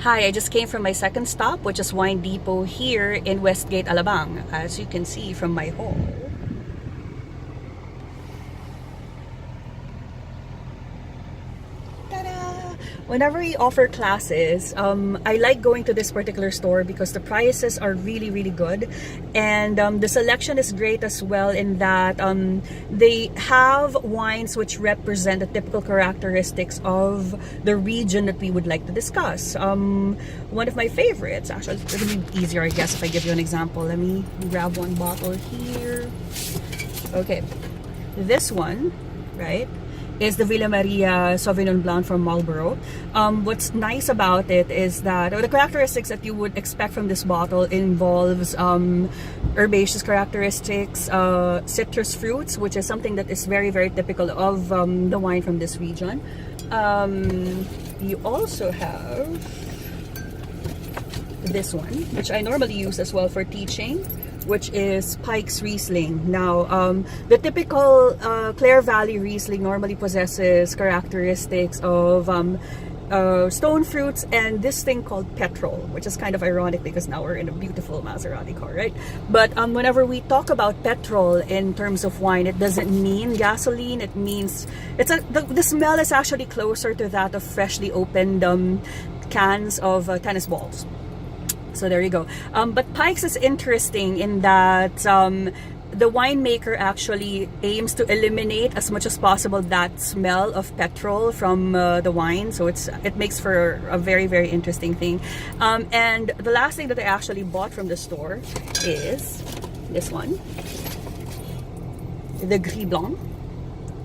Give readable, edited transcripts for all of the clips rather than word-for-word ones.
Hi, I just came from my second stop, which is Wine Depot here in Westgate, Alabang, as you can see from my home. Whenever we offer classes, I like going to this particular store because the prices are really good, and the selection is great as well in that they have wines which represent the typical characteristics of the region that we would like to discuss. One of my favorites, actually, it's going to be easier, I guess, if I give you an example. Let me grab one bottle here. Okay, this one, right, is the Villa Maria Sauvignon Blanc from Marlborough. What's nice about it is that the characteristics that you would expect from this bottle involves herbaceous characteristics, citrus fruits, which is something that is very typical of the wine from this region. You also have this one, which I normally use as well for teaching, which is Pike's Riesling. Now, the typical Clare Valley Riesling normally possesses characteristics of stone fruits and this thing called petrol, which is kind of ironic because now we're in a beautiful Maserati car, right? But whenever we talk about petrol in terms of wine, it doesn't mean gasoline. It means the smell is actually closer to that of freshly opened cans of tennis balls. So there you go. But Pike's is interesting in that the winemaker actually aims to eliminate as much as possible that smell of petrol from the wine. So it makes for a very interesting thing. And the last thing that I actually bought from the store is this one, the Gris Blanc.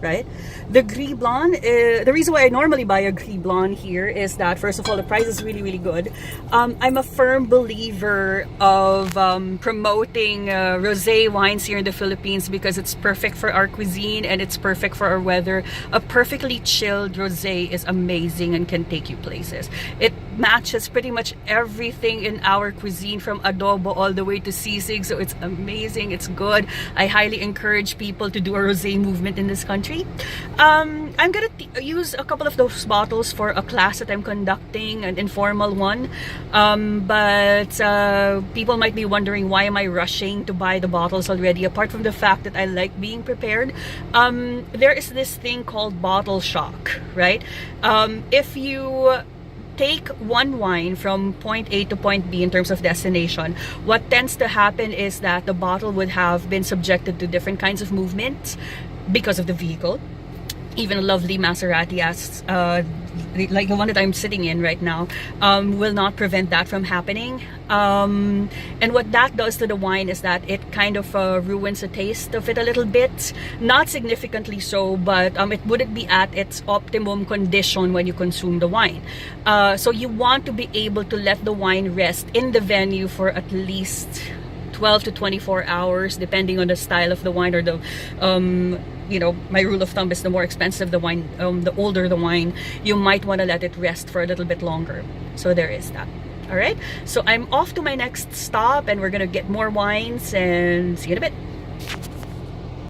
Right? The Gris Blanc, the reason why I normally buy a Gris Blanc here is that, first of all, the price is really good. I'm a firm believer of promoting rosé wines here in the Philippines because it's perfect for our cuisine and it's perfect for our weather. A perfectly chilled rosé is amazing and can take you places. It matches pretty much everything in our cuisine, from adobo all the way to sisig, so it's amazing, it's good. I highly encourage people to do a rosé movement in this country. I'm gonna use a couple of those bottles for a class that I'm conducting, an informal one, but people might be wondering, why am I rushing to buy the bottles already? Apart from the fact that I like being prepared, there is this thing called bottle shock, right? If you take one wine from point A to point B in terms of destination, what tends to happen is that the bottle would have been subjected to different kinds of movements because of the vehicle. Even a lovely Maserati, as like the one that I'm sitting in right now, will not prevent that from happening. And what that does to the wine is that it kind of ruins the taste of it a little bit. Not significantly so, but it wouldn't be at its optimum condition when you consume the wine. So you want to be able to let the wine rest in the venue for at least 12 to 24 hours, depending on the style of the wine, or the you know, my rule of thumb is the more expensive the wine, the older the wine, you might want to let it rest for a little bit longer. So there is that. All right, so I'm off to my next stop and we're gonna get more wines and see you in a bit.